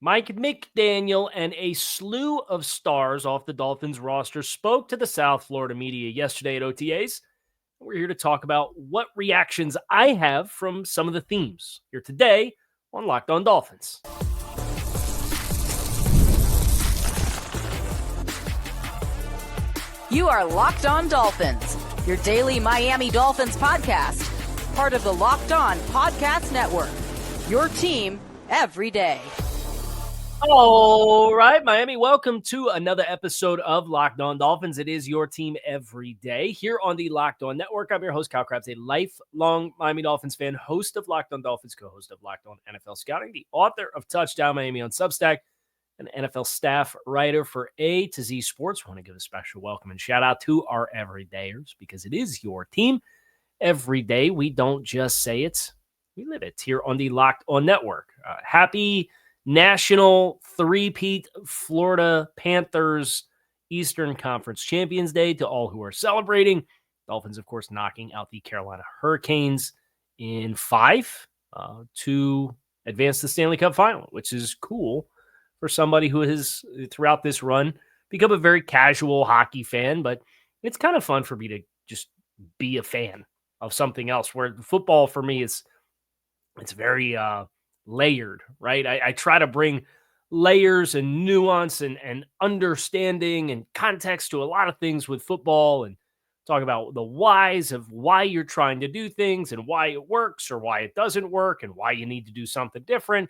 Mike McDaniel and a slew of stars off the Dolphins roster spoke to the South Florida media yesterday at OTAs. We're here to talk about what reactions I have from some of the themes here today on Locked On Dolphins. You are Locked On Dolphins, your daily Miami Dolphins podcast, part of the Locked On Podcast Network, your team every day. All right, Miami, welcome to another episode of Locked On Dolphins. It is your team every day here on the Locked On Network. I'm your host, Kyle Krabs, a lifelong Miami Dolphins fan, host of Locked On Dolphins, co-host of Locked On NFL Scouting, the author of Touchdown Miami on Substack, an NFL staff writer for A to Z Sports. Want to give a special welcome and shout out to our everydayers because it is your team every day. We don't just say it, we live it here on the Locked On Network. Happy National Three-Peat Florida Panthers Eastern Conference Champions Day to all who are celebrating. Dolphins, of course, knocking out the Carolina Hurricanes in 5 to advance to the Stanley Cup Final, which is cool for somebody who has, throughout this run, become a very casual hockey fan. But it's kind of fun for me to just be a fan of something else, where football for me it's very layered, right? I try to bring layers and nuance and understanding and context to a lot of things with football, and talk about the whys of why you're trying to do things and why it works or why it doesn't work and why you need to do something different.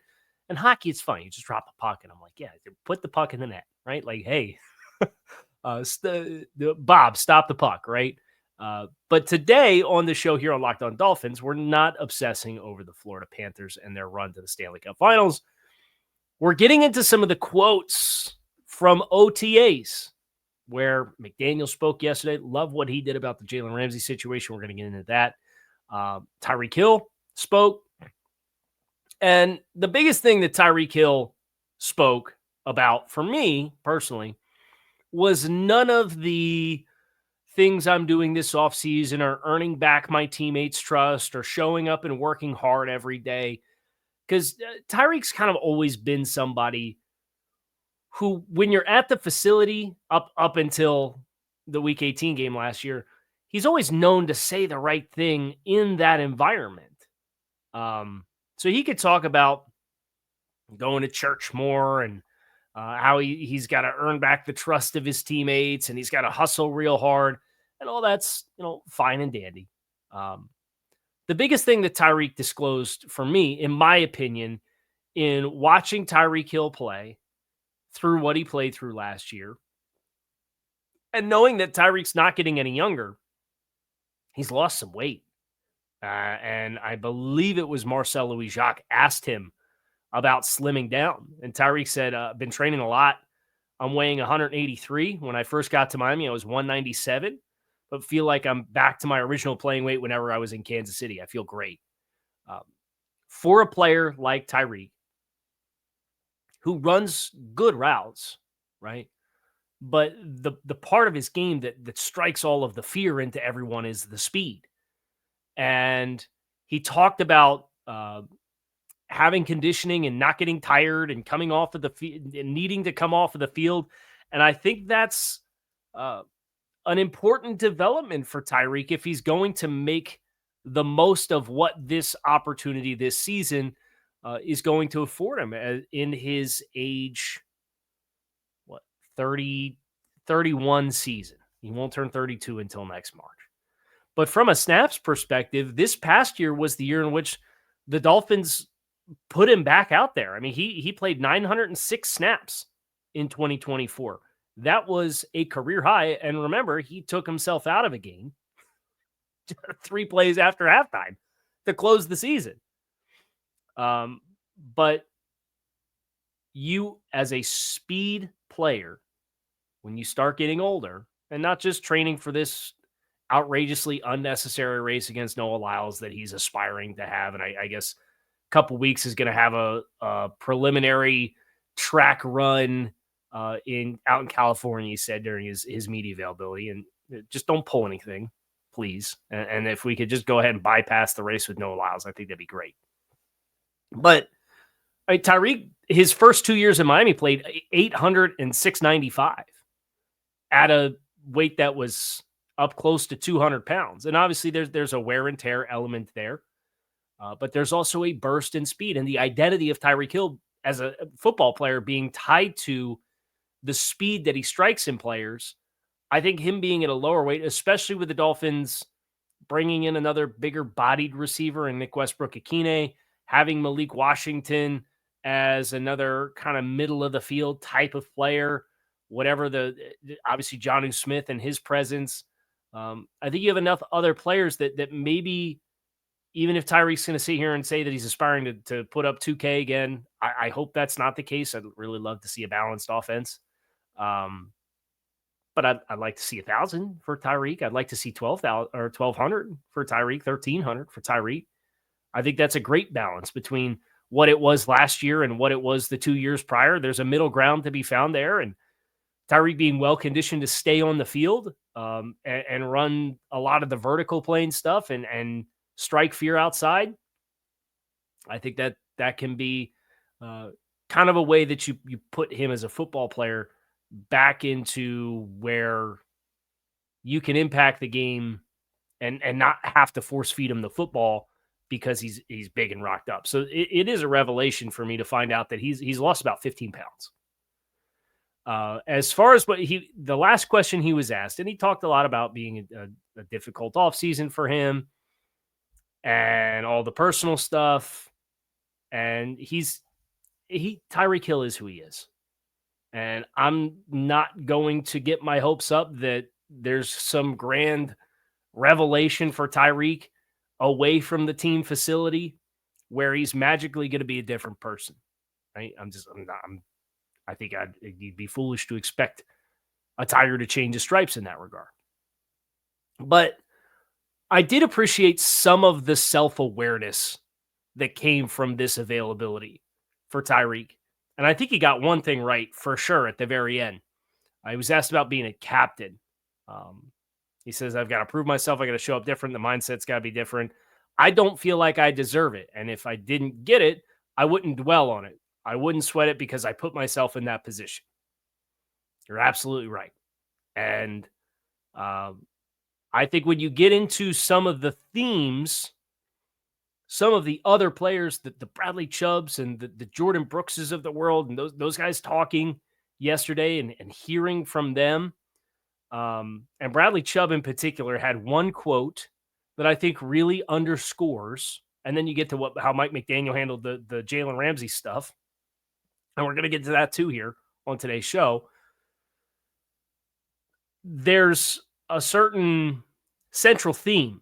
And hockey, it's funny. You just drop a puck and I'm like, yeah, put the puck in the net, right? Like, hey, Bob, stop the puck, right? But today on the show here on Locked On Dolphins, we're not obsessing over the Florida Panthers and their run to the Stanley Cup Finals. We're getting into some of the quotes from OTAs, where McDaniel spoke yesterday. Love what he did about the Jalen Ramsey situation. We're going to get into that. Tyreek Hill spoke. And the biggest thing that Tyreek Hill spoke about, for me personally, was none of the things I'm doing this offseason or earning back my teammates' trust or showing up and working hard every day. Because Tyreek's kind of always been somebody who, when you're at the facility up until the Week 18 game last year, he's always known to say the right thing in that environment. So he could talk about going to church more and how he's got to earn back the trust of his teammates and he's got to hustle real hard, and all that's, fine and dandy. The biggest thing that Tyreek disclosed for me, in my opinion, in watching Tyreek Hill play through what he played through last year, and knowing that Tyreek's not getting any younger, he's lost some weight. And I believe it was Marcel Louis-Jacques asked him about slimming down. And Tyreek said, been training a lot. I'm weighing 183. When I first got to Miami, I was 197, but feel like I'm back to my original playing weight whenever I was in Kansas City. I feel great. For a player like Tyreek, who runs good routes, right? But the part of his game that strikes all of the fear into everyone is the speed. And he talked about having conditioning and not getting tired and coming off of the field and needing to come off of the field. And I think that's an important development for Tyreek if he's going to make the most of what this opportunity this season is going to afford him in his age, 31 season. He won't turn 32 until next March. But from a snaps perspective, this past year was the year in which the Dolphins put him back out there. I mean, he played 906 snaps in 2024. That was a career high. And remember, he took himself out of a game 3 plays after halftime to close the season. But you, as a speed player, when you start getting older, and not just training for this outrageously unnecessary race against Noah Lyles that he's aspiring to have, and I guess a couple weeks is going to have a preliminary track run out in California, he said during his media availability. And just don't pull anything, please. And if we could just go ahead and bypass the race with Noah Lyles, I think that'd be great. But Tyreek his first 2 years in Miami played 800 and 695 at a weight that was up close to 200 pounds. And obviously there's a wear and tear element there. But there's also a burst in speed, and the identity of Tyreek Hill as a football player being tied to the speed that he strikes in players. I think him being at a lower weight, especially with the Dolphins bringing in another bigger bodied receiver in Nick Westbrook-Akine, having Malik Washington as another kind of middle of the field type of player, whatever obviously Jonnu Smith and his presence. I think you have enough other players that maybe, even if Tyreek's going to sit here and say that he's aspiring to put up 2K again, I hope that's not the case. I'd really love to see a balanced offense. But I'd like to see 1,000 for Tyreek. I'd like to see 12,000 or 1,200 for Tyreek, 1,300 for Tyreek. I think that's a great balance between what it was last year and what it was the 2 years prior. There's a middle ground to be found there, and Tyreek being well conditioned to stay on the field and run a lot of the vertical plane stuff and strike fear outside. I think that can be kind of a way that you put him as a football player back into where you can impact the game and not have to force feed him the football because he's big and rocked up. So it is a revelation for me to find out that he's lost about 15 pounds. As far as the last question he was asked, and he talked a lot about being a difficult offseason for him and all the personal stuff. And Tyreek Hill is who he is. And I'm not going to get my hopes up that there's some grand revelation for Tyreek away from the team facility where he's magically going to be a different person. Right? I think you'd be foolish to expect a Tiger to change his stripes in that regard. But I did appreciate some of the self-awareness that came from this availability for Tyreek. And I think he got one thing right for sure at the very end. He was asked about being a captain. He says, I've got to prove myself. I got to show up different. The mindset's got to be different. I don't feel like I deserve it. And if I didn't get it, I wouldn't dwell on it. I wouldn't sweat it because I put myself in that position. You're absolutely right. And I think when you get into some of the themes, some of the other players, the Bradley Chubbs and the Jordan Brookses of the world, and those guys talking yesterday and hearing from them, and Bradley Chubb in particular had one quote that I think really underscores, and then you get to how Mike McDaniel handled the Jalen Ramsey stuff, and we're going to get to that too here on today's show. There's a certain central theme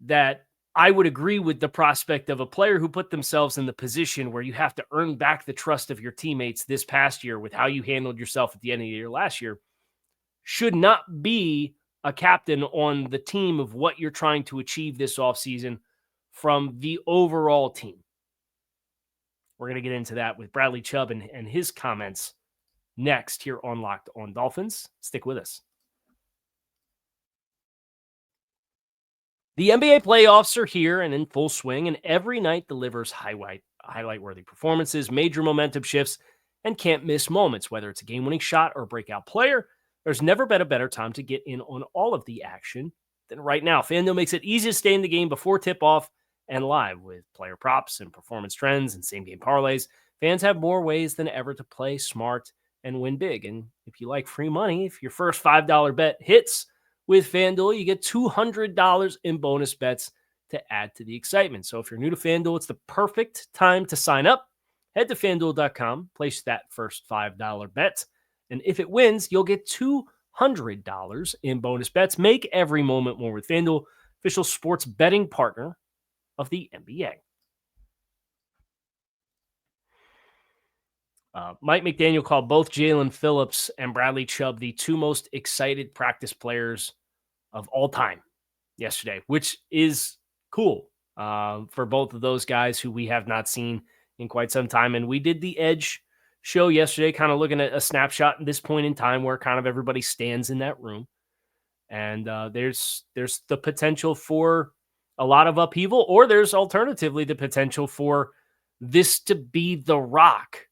that I would agree with the prospect of a player who put themselves in the position where you have to earn back the trust of your teammates this past year with how you handled yourself at the end of the year last year should not be a captain on the team of what you're trying to achieve this offseason from the overall team. We're going to get into that with Bradley Chubb and his comments next here on Locked on Dolphins. Stick with us. The NBA playoffs are here and in full swing, and every night delivers highlight-worthy performances, major momentum shifts, and can't-miss moments. Whether it's a game-winning shot or a breakout player, there's never been a better time to get in on all of the action than right now. FanDuel makes it easy to stay in the game before tip-off and live with player props and performance trends and same-game parlays. Fans have more ways than ever to play smart and win big. And if you like free money, if your first $5 bet hits with FanDuel, you get $200 in bonus bets to add to the excitement. So if you're new to FanDuel, it's the perfect time to sign up. Head to FanDuel.com, place that first $5 bet, and if it wins, you'll get $200 in bonus bets. Make every moment more with FanDuel, official sports betting partner of the NBA. Mike McDaniel called both Jalen Phillips and Bradley Chubb the two most excited practice players of all time yesterday, which is cool for both of those guys who we have not seen in quite some time. And we did the Edge show yesterday, kind of looking at a snapshot at this point in time where kind of everybody stands in that room. And there's the potential for a lot of upheaval, or there's alternatively the potential for this to be the rock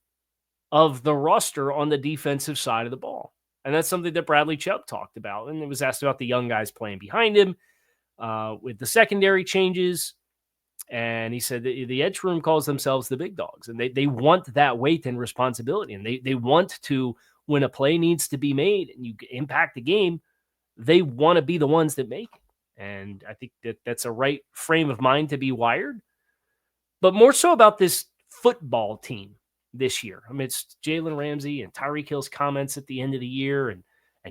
of the roster on the defensive side of the ball. And that's something that Bradley Chubb talked about. And it was asked about the young guys playing behind him with the secondary changes. And he said the edge room calls themselves the big dogs. And they want that weight and responsibility. And they want to, when a play needs to be made and you impact the game, they want to be the ones that make it. And I think that's a right frame of mind to be wired. But more so about this football team this year, amidst Jalen Ramsey and Tyreek Hill's comments at the end of the year and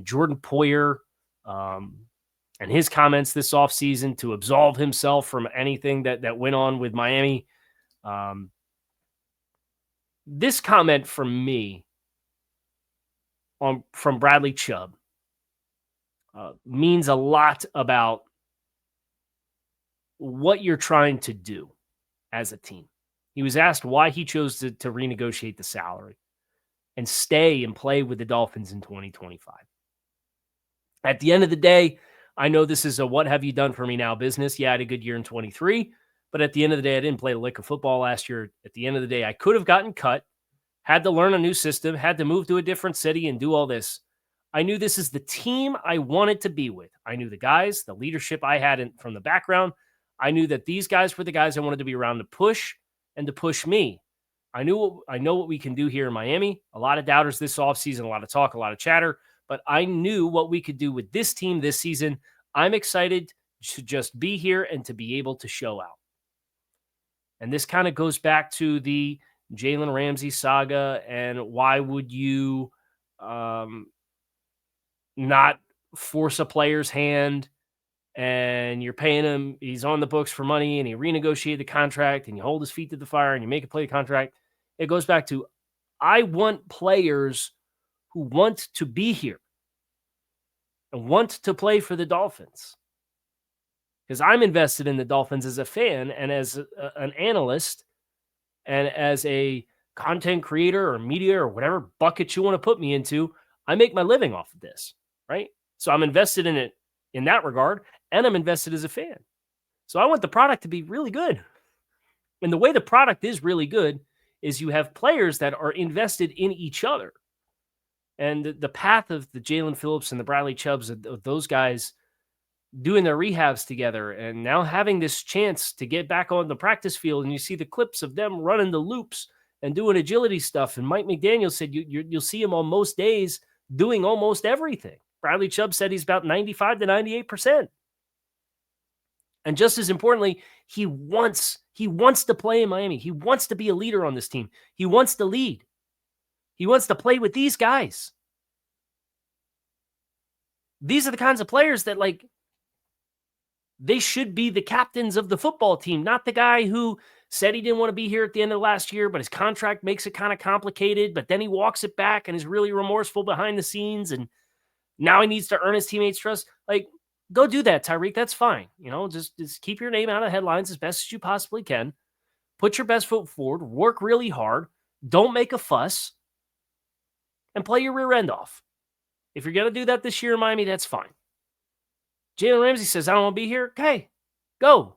Jordan Poyer and his comments this offseason to absolve himself from anything that went on with Miami. This comment from me from Bradley Chubb means a lot about what you're trying to do as a team. He was asked why he chose to renegotiate the salary and stay and play with the Dolphins in 2025. At the end of the day, I know this is a what have you done for me now business. Yeah, I had a good year in 23, but at the end of the day, I didn't play a lick of football last year. At the end of the day, I could have gotten cut, had to learn a new system, had to move to a different city and do all this. I knew this is the team I wanted to be with. I knew the guys, the leadership I had from the background. I knew that these guys were the guys I wanted to be around to push and to push me. I know what we can do here in Miami. A lot of doubters this offseason, a lot of talk, a lot of chatter, but I knew what we could do with this team this season. I'm excited to just be here and to be able to show out. And this kind of goes back to the Jalen Ramsey saga and why would you not force a player's hand and you're paying him, he's on the books for money and he renegotiated the contract and you hold his feet to the fire and you make a play contract. It goes back to, I want players who want to be here and want to play for the Dolphins. Because I'm invested in the Dolphins as a fan and as an analyst and as a content creator or media or whatever bucket you want to put me into. I make my living off of this, right? So I'm invested in it in that regard, and I'm invested as a fan. So I want the product to be really good. And the way the product is really good is you have players that are invested in each other. And the path of the Jalen Phillips and the Bradley Chubbs, of those guys doing their rehabs together and now having this chance to get back on the practice field, and you see the clips of them running the loops and doing agility stuff. And Mike McDaniel said you'll see him on most days doing almost everything. Bradley Chubb said he's about 95 to 98%. And just as importantly, he wants to play in Miami. He wants to be a leader on this team. He wants to lead. He wants to play with these guys. These are the kinds of players that, like, they should be the captains of the football team, not the guy who said he didn't want to be here at the end of last year, but his contract makes it kind of complicated, but then he walks it back and is really remorseful behind the scenes, and now he needs to earn his teammates' trust. Like, go do that, Tyreek. That's fine. You know, just keep your name out of headlines as best as you possibly can. Put your best foot forward. Work really hard. Don't make a fuss. And play your rear end off. If you're going to do that this year in Miami, that's fine. Jalen Ramsey says, I don't want to be here. Okay, go.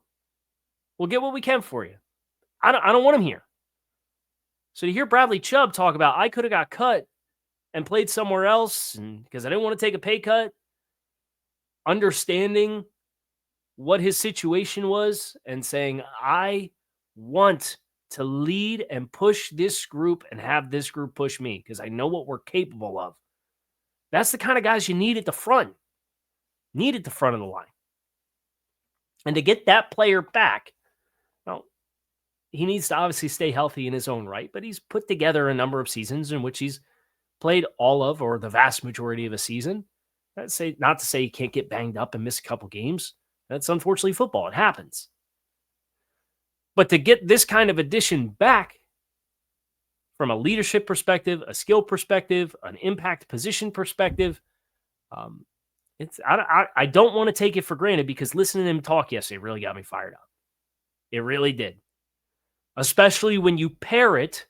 We'll get what we can for you. I don't want him here. So to hear Bradley Chubb talk about, I could have got cut and played somewhere else and because I didn't want to take a pay cut, understanding what his situation was and saying, I want to lead and push this group and have this group push me because I know what we're capable of. That's the kind of guys you need at the front. Need at the front of the line. And to get that player back, well, he needs to obviously stay healthy in his own right, but he's put together a number of seasons in which he's played all of or the vast majority of a season. Not to say he can't get banged up and miss a couple games. That's unfortunately football. It happens. But to get this kind of addition back from a leadership perspective, a skill perspective, an impact position perspective, I don't want to take it for granted because listening to him talk yesterday really got me fired up. It really did. Especially when you pair it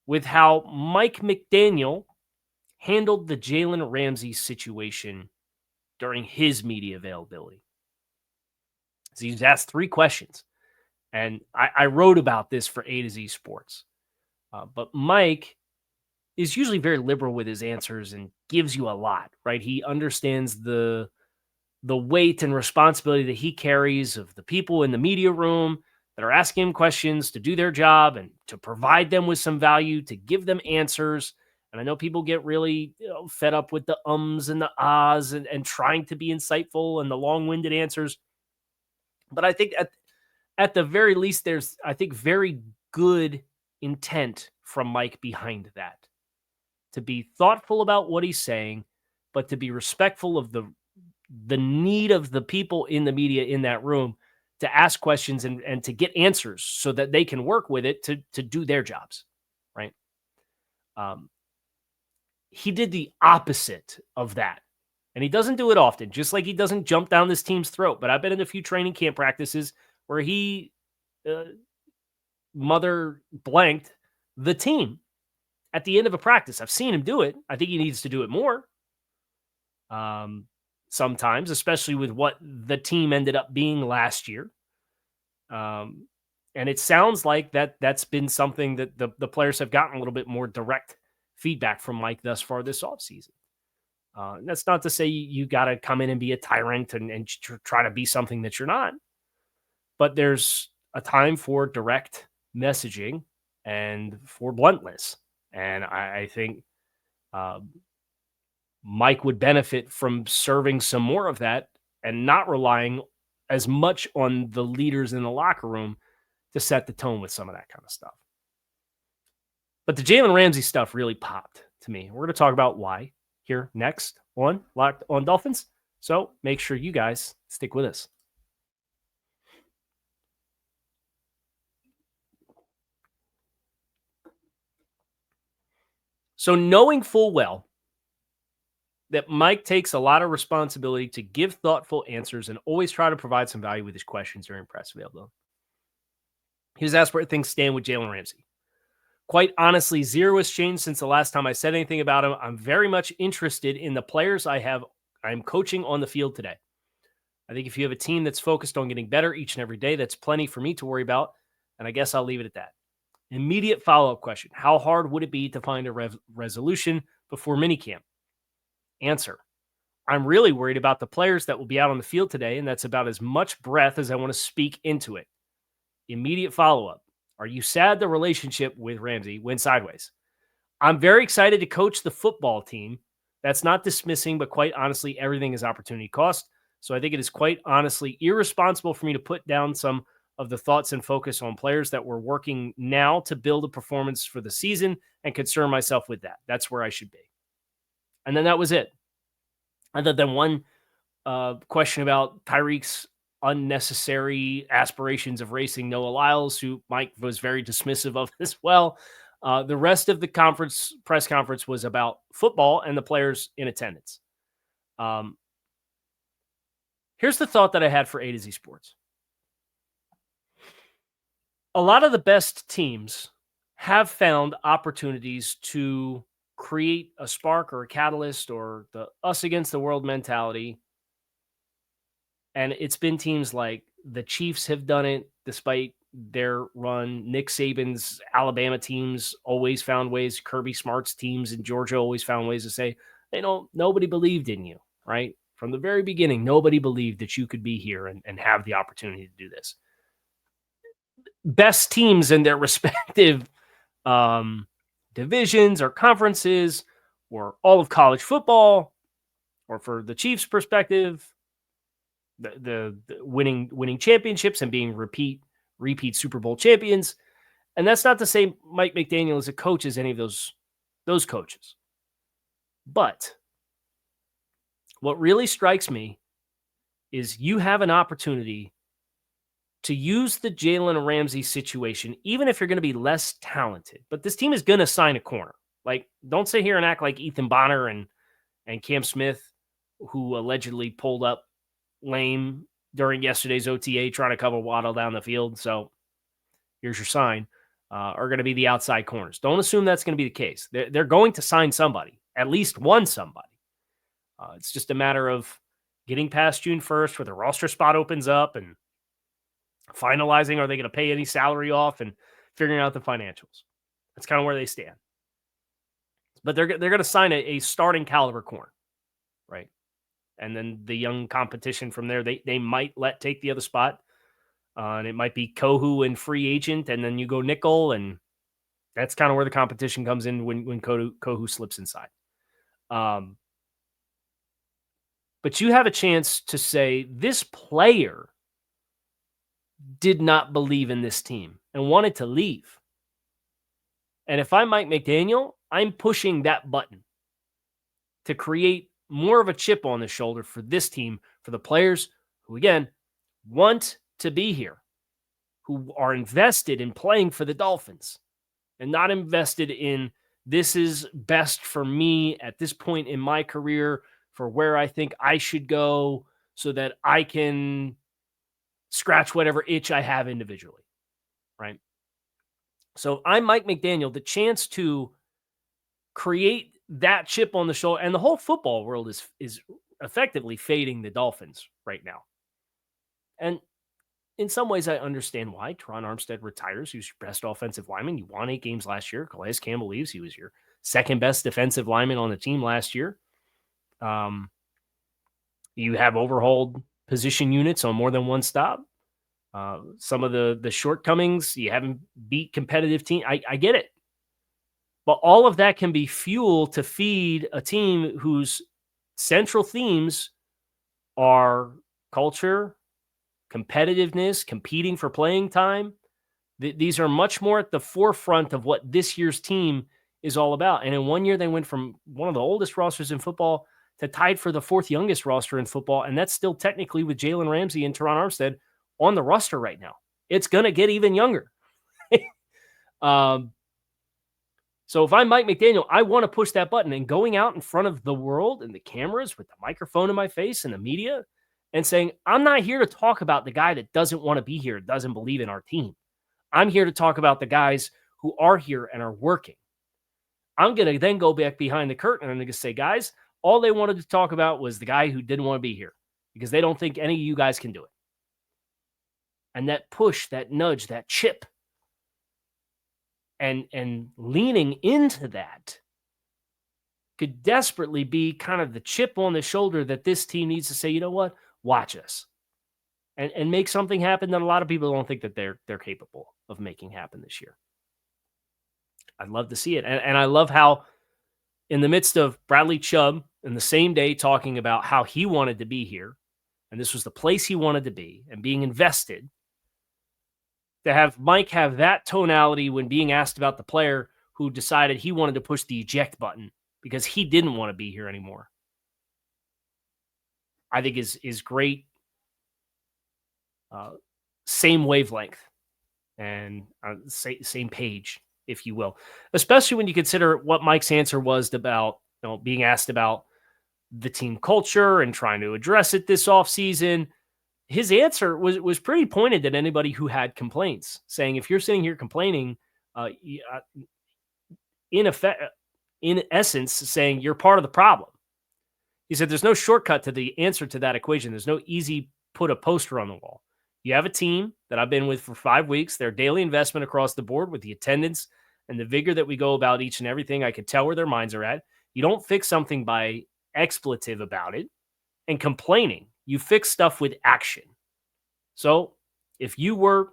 with how Mike McDaniel handled the Jalen Ramsey situation during his media availability. So he was asked 3 questions. And I wrote about this for A to Z Sports. But Mike is usually very liberal with his answers and gives you a lot, right? He understands the weight and responsibility that he carries of the people in the media room that are asking him questions to do their job and to provide them with some value, to give them answers. And I know people get really fed up with the ums and the ahs and trying to be insightful and the long-winded answers. But I think at the very least, there's, I think, very good intent from Mike behind that. To be thoughtful about what he's saying, but to be respectful of the need of the people in the media in that room to ask questions and to get answers so that they can work with it to do their jobs, right? He did the opposite of that. And he doesn't do it often, just like he doesn't jump down this team's throat. But I've been in a few training camp practices where he mother blanked the team at the end of a practice. I've seen him do it. I think he needs to do it more. Sometimes, especially with what the team ended up being last year. And it sounds like that's been something that the players have gotten a little bit more direct feedback from Mike thus far this offseason. And that's not to say you got to come in and be a tyrant and try to be something that you're not. But there's a time for direct messaging and for bluntness. And I think Mike would benefit from serving some more of that and not relying as much on the leaders in the locker room to set the tone with some of that kind of stuff. But the Jalen Ramsey stuff really popped to me. We're going to talk about why here next on Locked on Dolphins. So make sure you guys stick with us. So knowing full well that Mike takes a lot of responsibility to give thoughtful answers and always try to provide some value with his questions during press availability. He was asked where things stand with Jalen Ramsey. Quite honestly, zero has changed since the last time I said anything about him. I'm very much interested in the players I'm coaching on the field today. I think if you have a team that's focused on getting better each and every day, that's plenty for me to worry about. And I guess I'll leave it at that. Immediate follow-up question. How hard would it be to find a resolution before minicamp? Answer. I'm really worried about the players that will be out on the field today, and that's about as much breath as I want to speak into it. Immediate follow-up. Are you sad the relationship with Ramsey went sideways? I'm very excited to coach the football team. That's not dismissing, but quite honestly, everything is opportunity cost. So I think it is quite honestly irresponsible for me to put down some of the thoughts and focus on players that we're working now to build a performance for the season and concern myself with that. That's where I should be. And then that was it. Other than one question about Tyreek's unnecessary aspirations of racing Noah Lyles, who Mike was very dismissive of as well. The rest of the press conference was about football and the players in attendance. Here's the thought that I had for A to Z Sports. A lot of the best teams have found opportunities to create a spark or a catalyst or the us against the world mentality. And it's been teams like the Chiefs have done it despite their run. Nick Saban's Alabama teams always found ways. Kirby Smart's teams in Georgia always found ways to say, nobody believed in you, right? From the very beginning, nobody believed that you could be here and have the opportunity to do this. Best teams in their respective divisions or conferences or all of college football, or for the Chiefs' perspective, the winning championships and being repeat Super Bowl champions. And that's not to say Mike McDaniel is a coach as any of those coaches. But what really strikes me is you have an opportunity to use the Jalen Ramsey situation, even if you're going to be less talented. But this team is going to sign a corner. Like, don't sit here and act like Ethan Bonner and Cam Smith, who allegedly pulled up lame during yesterday's OTA trying to cover Waddle down the field. So here's your sign, are going to be the outside corners. Don't assume that's going to be the case. They're going to sign somebody, at least one somebody. It's just a matter of getting past June 1st where the roster spot opens up and finalizing, are they going to pay any salary off, and figuring out the financials. That's kind of where they stand. But they're going to sign a starting caliber corner, right? And then the young competition from there, they might let take the other spot. And it might be Kohu and free agent, and then you go nickel, and that's kind of where the competition comes in when Kohu slips inside. But you have a chance to say this player did not believe in this team and wanted to leave. And if I'm Mike McDaniel, I'm pushing that button to create more of a chip on the shoulder for this team, for the players who, again, want to be here, who are invested in playing for the Dolphins and not invested in this is best for me at this point in my career for where I think I should go so that I can scratch whatever itch I have individually, right? So I'm Mike McDaniel, the chance to create that chip on the shoulder, and the whole football world is effectively fading the Dolphins right now. And in some ways, I understand why. Teron Armstead retires. He was your best offensive lineman. You won 8 games last year. Calais Campbell leaves. He was your second best defensive lineman on the team last year. You have overhauled position units on more than one stop. Some of the shortcomings, you haven't beat competitive team. I get it. But all of that can be fuel to feed a team whose central themes are culture, competitiveness, competing for playing time. These are much more at the forefront of what this year's team is all about. And in 1 year, they went from one of the oldest rosters in football to tied for the 4th youngest roster in football. And that's still technically with Jalen Ramsey and Teron Armstead on the roster right now. It's going to get even younger. So if I'm Mike McDaniel, I want to push that button, and going out in front of the world and the cameras with the microphone in my face and the media and saying, I'm not here to talk about the guy that doesn't want to be here, doesn't believe in our team. I'm here to talk about the guys who are here and are working. I'm going to then go back behind the curtain and I'm going to say, guys, all they wanted to talk about was the guy who didn't want to be here because they don't think any of you guys can do it. And that push, that nudge, that chip, and leaning into that could desperately be kind of the chip on the shoulder that this team needs to say, you know what, watch us and make something happen that a lot of people don't think that they're capable of making happen this year. I'd love to see it. And I love how in the midst of Bradley Chubb in the same day talking about how he wanted to be here, and this was the place he wanted to be and being invested, to have Mike have that tonality when being asked about the player who decided he wanted to push the eject button because he didn't want to be here anymore, I think is great. Same wavelength and same page, if you will, especially when you consider what Mike's answer was about, being asked about the team culture and trying to address it this offseason. His answer was pretty pointed at anybody who had complaints, saying, if you're sitting here complaining, in essence, saying you're part of the problem. He said, there's no shortcut to the answer to that equation. There's no easy put a poster on the wall. You have a team that I've been with for 5 weeks. Their daily investment across the board with the attendance and the vigor that we go about each and everything. I could tell where their minds are at. You don't fix something by expletive about it and complaining. You fix stuff with action. So if you were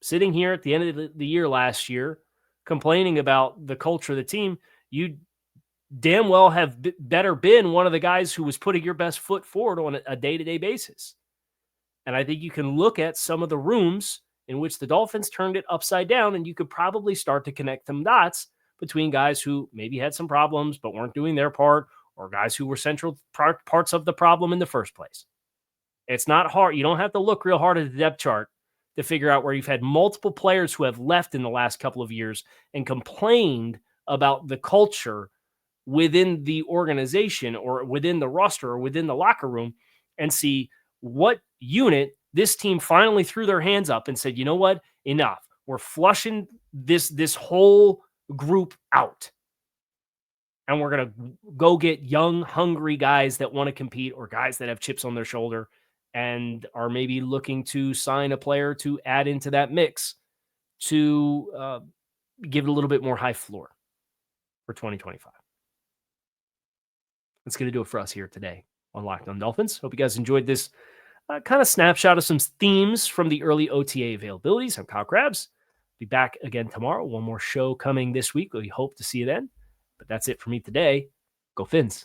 sitting here at the end of the year last year complaining about the culture of the team, you damn well have better been one of the guys who was putting your best foot forward on a day-to-day basis. And I think you can look at some of the rooms in which the Dolphins turned it upside down, and you could probably start to connect some dots between guys who maybe had some problems but weren't doing their part, or guys who were central parts of the problem in the first place. It's not hard. You don't have to look real hard at the depth chart to figure out where you've had multiple players who have left in the last couple of years and complained about the culture within the organization or within the roster or within the locker room, and see what unit this team finally threw their hands up and said, you know what, enough. We're flushing this whole group out. And we're going to go get young, hungry guys that want to compete, or guys that have chips on their shoulder and are maybe looking to sign a player to add into that mix to give it a little bit more high floor. for 2025. That's going to do it for us here today on Locked On Dolphins. Hope you guys enjoyed this kind of snapshot of some themes from the early OTA availabilities. I'm Kyle Krabs. Be back again tomorrow. One more show coming this week. We hope to see you then. But that's it for me today. Go Fins.